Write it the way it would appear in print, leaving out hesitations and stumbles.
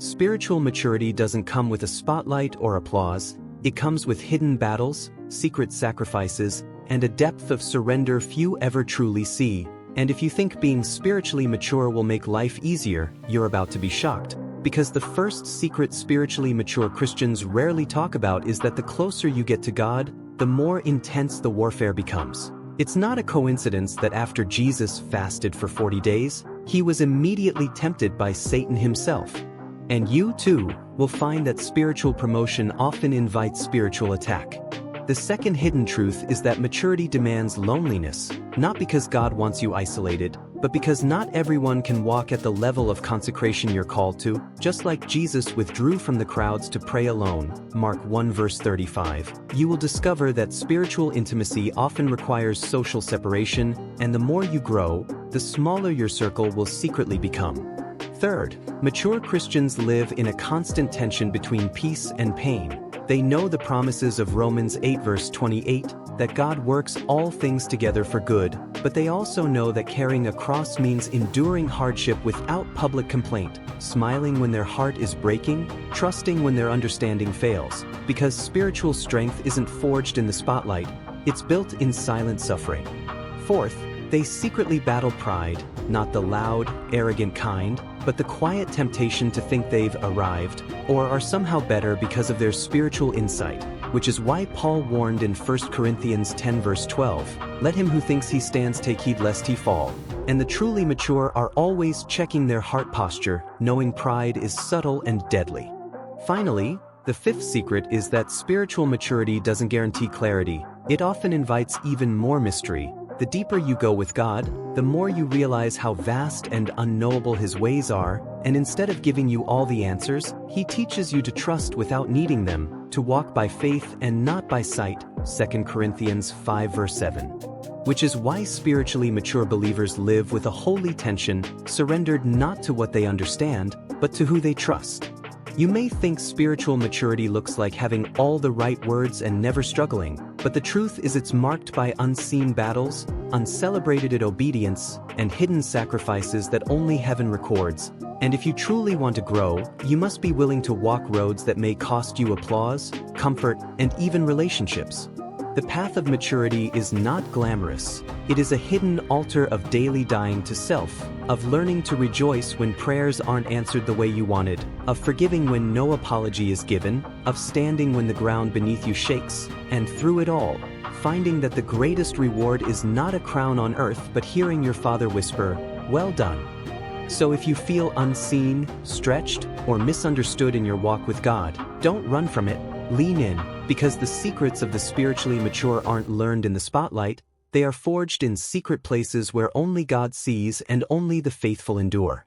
Spiritual maturity doesn't come with a spotlight or applause, it comes with hidden battles, secret sacrifices, and a depth of surrender few ever truly see. And if you think being spiritually mature will make life easier, you're about to be shocked. Because the first secret spiritually mature Christians rarely talk about is that the closer you get to God, the more intense the warfare becomes. It's not a coincidence that after Jesus fasted for 40 days, he was immediately tempted by Satan himself. And you, too, will find that spiritual promotion often invites spiritual attack. The second hidden truth is that maturity demands loneliness, not because God wants you isolated, but because not everyone can walk at the level of consecration you're called to, just like Jesus withdrew from the crowds to pray alone, Mark 1 verse 35. You will discover that spiritual intimacy often requires social separation, and the more you grow, the smaller your circle will secretly become. Third, mature Christians live in a constant tension between peace and pain. They know the promises of Romans 8 verse 28, that God works all things together for good, but they also know that carrying a cross means enduring hardship without public complaint, smiling when their heart is breaking, trusting when their understanding fails, because spiritual strength isn't forged in the spotlight, it's built in silent suffering. Fourth, they secretly battle pride, not the loud, arrogant kind, but the quiet temptation to think they've arrived, or are somehow better because of their spiritual insight, which is why Paul warned in 1 Corinthians 10 verse 12, "Let him who thinks he stands take heed lest he fall." And the truly mature are always checking their heart posture, knowing pride is subtle and deadly. Finally, the fifth secret is that spiritual maturity doesn't guarantee clarity, it often invites even more mystery. The deeper you go with God, the more you realize how vast and unknowable His ways are, and instead of giving you all the answers, He teaches you to trust without needing them, to walk by faith and not by sight, 2 Corinthians 5 verse 7. Which is why spiritually mature believers live with a holy tension, surrendered not to what they understand, but to who they trust. You may think spiritual maturity looks like having all the right words and never struggling, but the truth is it's marked by unseen battles, uncelebrated obedience, and hidden sacrifices that only heaven records. And if you truly want to grow, you must be willing to walk roads that may cost you applause, comfort, and even relationships. The path of maturity is not glamorous. It is a hidden altar of daily dying to self, of learning to rejoice when prayers aren't answered the way you wanted, of forgiving when no apology is given, of standing when the ground beneath you shakes, and through it all, finding that the greatest reward is not a crown on earth but hearing your Father whisper, "Well done." So if you feel unseen, stretched, or misunderstood in your walk with God, don't run from it, lean in, because the secrets of the spiritually mature aren't learned in the spotlight, they are forged in secret places where only God sees and only the faithful endure.